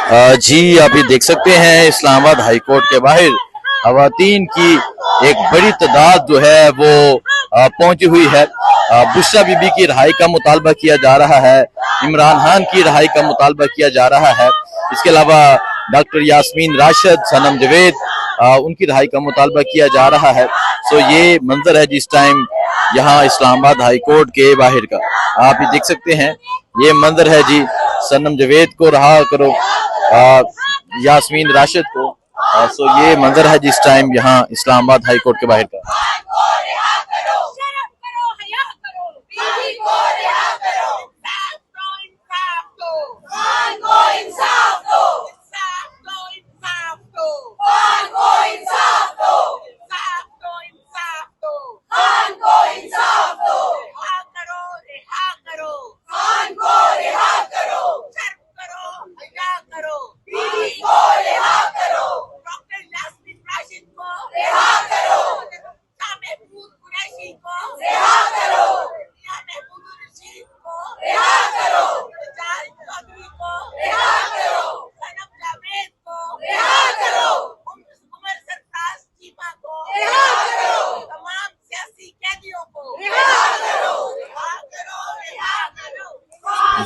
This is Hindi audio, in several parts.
जी आप ये देख सकते हैं इस्लामाबाद हाई कोर्ट के बाहर खवातीन की एक बड़ी तादाद जो है वो पहुंची हुई है। बुशरा बीबी की रिहाई का मुतालबा किया जा रहा है, इमरान खान की रिहाई का मुतालबा किया जा रहा है। इसके अलावा डॉक्टर यास्मीन राशिद, सनम जवेद, उनकी रिहाई का मुतालबा किया जा रहा है। सो ये मंजर है जिस टाइम यहाँ इस्लामाबाद हाई कोर्ट के बाहर का आप ये देख सकते हैं। ये मंजर है जी, सनम जवेद को रहा करो, यास्मीन राशिद को। सो ये मंजर है जिस टाइम यहाँ इस्लामाबाद हाई कोर्ट के बाहर का।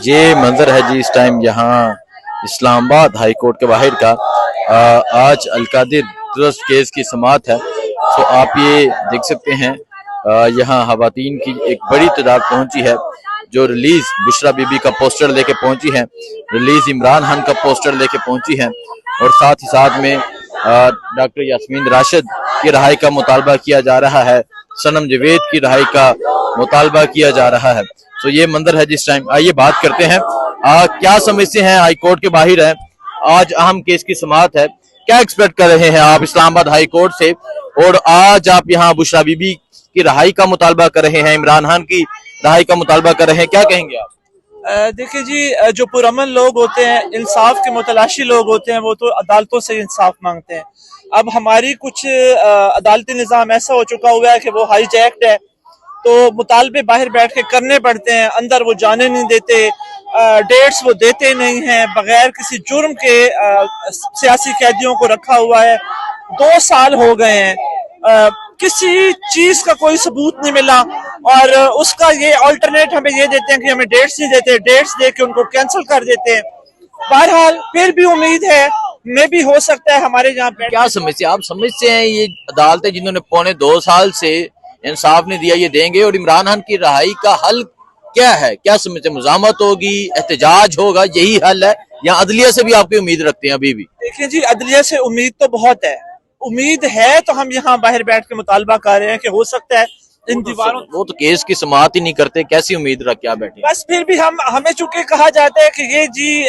ये मंजर है जी इस टाइम यहाँ इस्लामाबाद हाई कोर्ट के बाहर का। आज अलकादिर ट्रस्ट केस की समाअत है। तो आप ये देख सकते हैं यहाँ खवातीन की एक बड़ी तादाद पहुंची है जो रिलीज बुशरा बीबी का पोस्टर लेके पहुंची है, रिलीज इमरान खान का पोस्टर लेके पहुंची है, और साथ ही साथ में डॉक्टर यास्मीन राशिद की रिहाई का मुतालबा किया जा रहा है, सनम जवेद की रिहाई का मुतालबा किया जा रहा है। तो ये मंजर है जिस टाइम। आइए बात करते हैं क्या समझते हैं, हाई कोर्ट के बाहर है, आज अहम केस की समाअत है, क्या एक्सपेक्ट कर रहे हैं आप इस्लामाबाद हाई कोर्ट से, और आज आप यहाँ बुशरा बीबी की रिहाई का मुतालबा कर रहे हैं, इमरान खान की रिहाई का मुतालबा कर रहे हैं, क्या कहेंगे आप? देखिए जी, जो पुरअमन लोग होते हैं, इंसाफ के मुतलाशी लोग होते हैं, वो तो अदालतों से इंसाफ मांगते हैं। अब हमारी कुछ अदालती निज़ाम ऐसा हो चुका हुआ है कि वो हाईजैक्ड है, तो मुतालबे बाहर बैठ के करने पड़ते हैं, अंदर वो जाने नहीं देते, डेट्स वो देते नहीं हैं, बगैर किसी जुर्म के सियासी कैदियों को रखा हुआ है। 2 साल हो गए हैं, किसी चीज का कोई सबूत नहीं मिला, और उसका ये अल्टरनेट हमें ये देते हैं कि हमें डेट्स नहीं देते, डेट्स दे के उनको कैंसिल कर देते हैं। बहरहाल फिर भी उम्मीद है, मैं भी हो सकता है हमारे यहाँ पे। क्या समझते हैं आप? समझते हैं ये अदालतें जिन्होंने पौने 2 साल से इंसाफ नहीं दिया, ये देंगे, और इमरान खान की रिहाई का हल क्या है? क्या समझते हैं, मुज़ामत होगी, एहतजाज होगा, यही हल है, या अदलिया से भी आपकी उम्मीद रखते हैं अभी भी? देखिए जी, अदलिया से उम्मीद तो बहुत है, उम्मीद है तो हम यहाँ बाहर बैठ के मुतालबा कर रहे हैं कि हो सकता है इन दीवारों। वो तो केस की समाअत ही नहीं करते, कैसी उम्मीद रख के आप बैठे? बस फिर भी हमें चूंकि कहा जाता है कि ये जी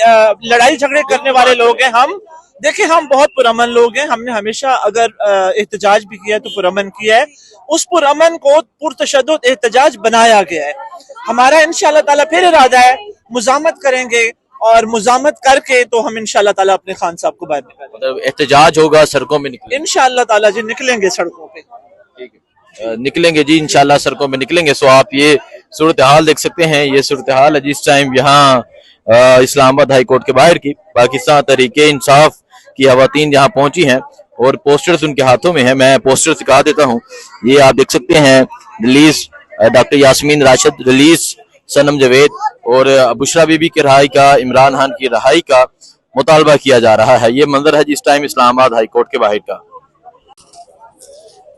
लड़ाई झगड़े करने वाले लोग हैं। हम देखिए, हम बहुत पुरअमन लोग हैं, हमने हमेशा अगर एहतजाज भी किया है तो पुरअमन किया है, उस पुरअमन को पुरतशद्दुद एहतजाज बनाया गया है। हमारा इंशाअल्लाह ताला फिर इरादा है, मुज़ामत करेंगे, और मुज़ामत करके तो हम इंशाअल्लाह ताला अपने खान साहब को बाहर निकालेंगे। मतलब एहतजाज होगा, सड़कों में निकलेंगे इंशाअल्लाह ताला जी, निकलेंगे सड़कों पे। ठीक है, निकलेंगे जी इंशाअल्लाह, सड़कों में निकलेंगे। सो आप ये सूरत हाल देख सकते हैं, ये सूरत हाल है जिस टाइम यहाँ इस्लामाबाद हाई कोर्ट के बाहर की पाकिस्तान तहरीके इंसाफ की खवातीन यहाँ पहुंची हैं, और पोस्टर्स उनके हाथों में है। मैं पोस्टर दिखा देता हूँ, ये आप देख सकते हैं, release doctor Yasmin Rashid, release Sanam Javed, और बुशरा बीबी की रिहाई का, इमरान खान की रिहाई का मुतालबा किया जा रहा है। ये मंजर है जिस टाइम इस्लामाबाद हाई कोर्ट के बाहर का।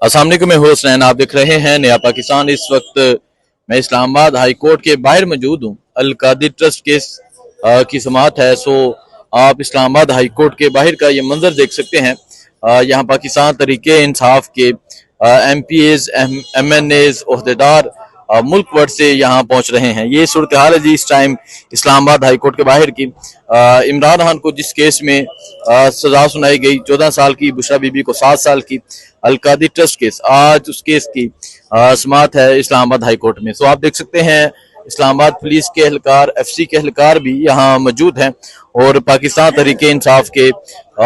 अस्सलाम वालेकुम, मैं हुसैन, आप देख रहे हैं नया पाकिस्तान। इस वक्त मैं इस्लामाबाद हाई कोर्ट के बाहर मौजूद हूँ, अलकादिर ट्रस्ट केस की समाअत है। सो आप इस्लामाबाद हाई कोर्ट के बाहर का ये मंजर देख सकते हैं। यहाँ पाकिस्तान तहरीके इंसाफ के MPAs, MNAs, ओहदेदार मुल्क भर से यहाँ पहुंच रहे हैं। ये सूरत हाल है जी इस टाइम इस्लामाबाद हाई कोर्ट के बाहर की। इमरान खान को जिस केस में सजा सुनाई गई 14 साल की, बुशरा बीबी को 7 साल की, अलकादिर ट्रस्ट केस, आज उस केस की समाअत है इस्लामाबाद हाई कोर्ट में। सो आप देख सकते हैं इस्लामाबाद पुलिस के एहलकार, FC के एहलकार भी यहाँ मौजूद हैं, और पाकिस्तान तहरीके इंसाफ के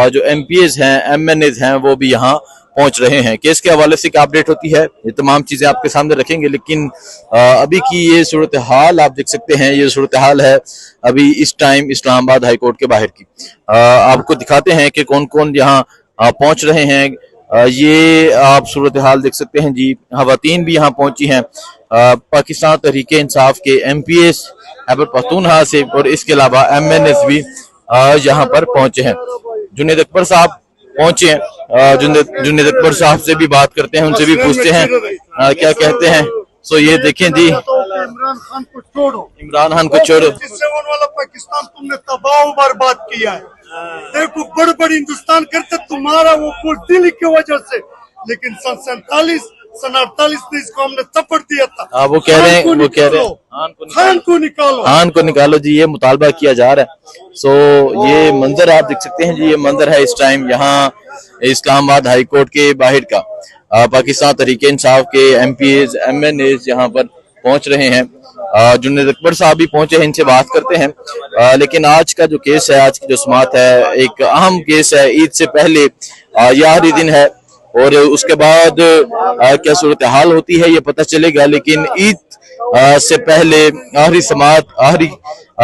जो MPAs हैं, MNAs हैं, वो भी यहाँ पहुंच रहे हैं। केस के हवाले से क्या अपडेट होती है ये तमाम चीजें आपके सामने रखेंगे, लेकिन अभी की ये सूरत हाल आप देख सकते हैं। ये सूरत हाल है अभी इस टाइम इस्लामाबाद हाई कोर्ट के बाहर की। आपको दिखाते हैं कि कौन कौन यहाँ पहुंच रहे हैं। ये आप सूरत हाल देख सकते हैं जी। खवातीन भी यहाँ पहुंची हैं पाकिस्तान तहरीके इंसाफ के MPS खैबर पख्तूनख्वा से, और इसके अलावा MNS भी यहाँ पर पहुंचे हैं। जुनेद अकबर साहब पहुंचे हैं। जुनेद अकबर साहब से भी बात करते हैं, उनसे भी पूछते हैं क्या कहते हैं। सो ये देखें जी, इमरान खान को छोड़ो, इमरान खान को छोड़ो। जिससे वाला पाकिस्तान तुमने तबाह बर्बाद किया है। देखो बड़ बड़ हिंदुस्तान करते तुम्हारा वो कुल दिल की वजह से, लेकिन सन 48 में इसको हमने तपड़ दिया था। वो कह रहे हैं खान को निकालो, खान को निकालो जी, ये मुतालबा किया जा रहा है। सो ये मंजर आप देख सकते हैं जी। ये मंजर है इस टाइम यहाँ इस्लामाबाद हाई कोर्ट के बाहर का। पाकिस्तान तहरीके इंसाफ के MPs MNAs यहाँ पर पहुंच रहे हैं। जुनेद अकबर साहब भी पहुंचे हैं, इनसे बात करते हैं। लेकिन आज का जो केस है, आज की जो समाअत है, एक अहम केस है। ईद से पहले यह आखिरी दिन है, और उसके बाद क्या सूरत हाल होती है ये पता चलेगा। लेकिन ईद से पहले आखिरी समाअत, आखिरी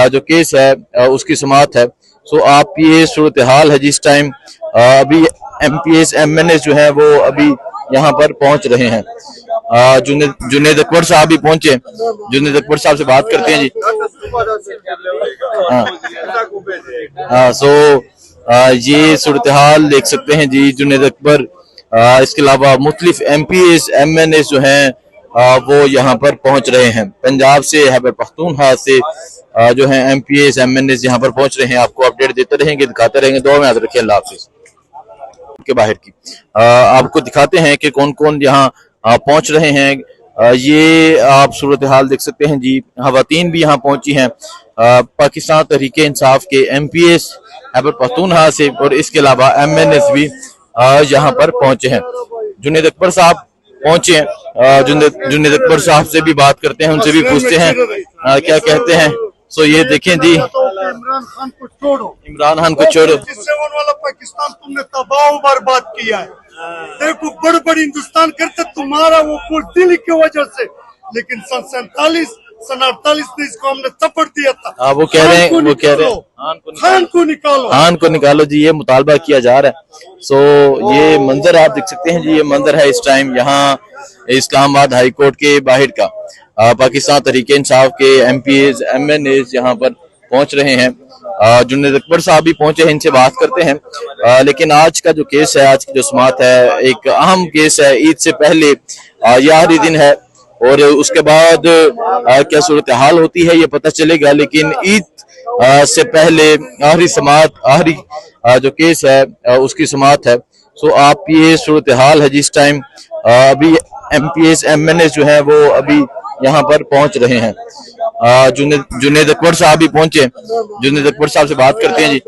जो केस है उसकी समाअत है। सो आप ये सूरत हाल है जिस टाइम अभी MPS MNS जो है वो अभी यहाँ पर पहुंच रहे हैं। जुनेद अकबर साहब भी पहुंचे। जुनेद अकबर साहब से बात करते हैं जी। ये सूरत हाल देख सकते हैं जी। जुनेद अकबर, इसके अलावा मुख्तलिफ MPs MNS जो हैं वो यहाँ पर पहुंच रहे हैं। पंजाब से, खैबर पख्तूनख्वा से जो है MPs MNS यहाँ पर पहुंच रहे हैं। आपको अपडेट देते रहेंगे, दिखाते रहेंगे। दुआ में याद रखिए। अल्लाह हाफिज। के बाहर की आपको दिखाते हैं कि कौन कौन यहाँ पहुंच रहे हैं। ये आप सूरत हाल देख सकते हैं जी। खवातीन भी यहाँ पहुंची हैं पाकिस्तान तहरीके इंसाफ के MPS खैबर पख्तूनख्वा से, और इसके अलावा MNS भी यहाँ पर पहुंचे हैं। जुनेद अकबर साहब पहुंचे हैं। जुनेद अकबर साहब से भी बात करते हैं, उनसे भी पूछते हैं क्या कहते हैं। सो ये देखें जी, इमरान खान को छोड़ो, इमरान खान को छोड़ो, जिससे वाला पाकिस्तान तुमने तबाह बर्बाद किया है। देखो बड़ बड़ हिंदुस्तान करते तुम्हारा वो कुल दिल की वजह से, लेकिन सन 48 में इसको हमने तपड़ दिया था। वो कह रहे हैं खान को निकालो, खान को निकालो जी, ये मुतालबा किया जा रहा है। सो ये मंजर आप देख सकते हैं जी। ये मंजर है इस टाइम यहाँ इस्लामाबाद हाई कोर्ट के बाहर का। पाकिस्तान तहरीके इंसाफ के MPs MNAs यहाँ पर पहुंच रहे हैं। जुनेद अकबर साहब भी पहुंचे हैं, इनसे बात करते हैं। लेकिन आज का जो केस है, आज की जो समाअत है, एक अहम केस है। ईद से पहले यह आखिरी दिन है, और उसके बाद क्या सूरत हाल होती है ये पता चलेगा। लेकिन ईद से पहले आखिरी समाअत, आखिरी जो केस है उसकी समाअत है। सो आप ये सूरत हाल है जिस टाइम अभी MPS MNS जो है वो अभी यहाँ पर पहुंच रहे हैं। जुनेद अकबर साहब भी पहुंचे। जुनेद अकबर साहब से बात करते हैं जी।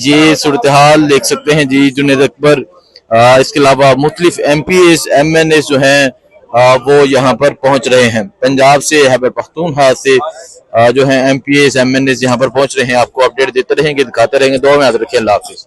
ये सूरत हाल देख सकते हैं जी। जुनेद अकबर, इसके अलावा मुख्तलिफ MPs MNS जो हैं वो यहाँ पर पहुंच रहे हैं। पंजाब से, खैबर पख्तूनख्वा से जो है MPs MNS यहाँ पर पहुंच रहे हैं। आपको अपडेट देते रहेंगे, दिखाते रहेंगे। दुआ में याद रखिए। अल्लाह हाफिज।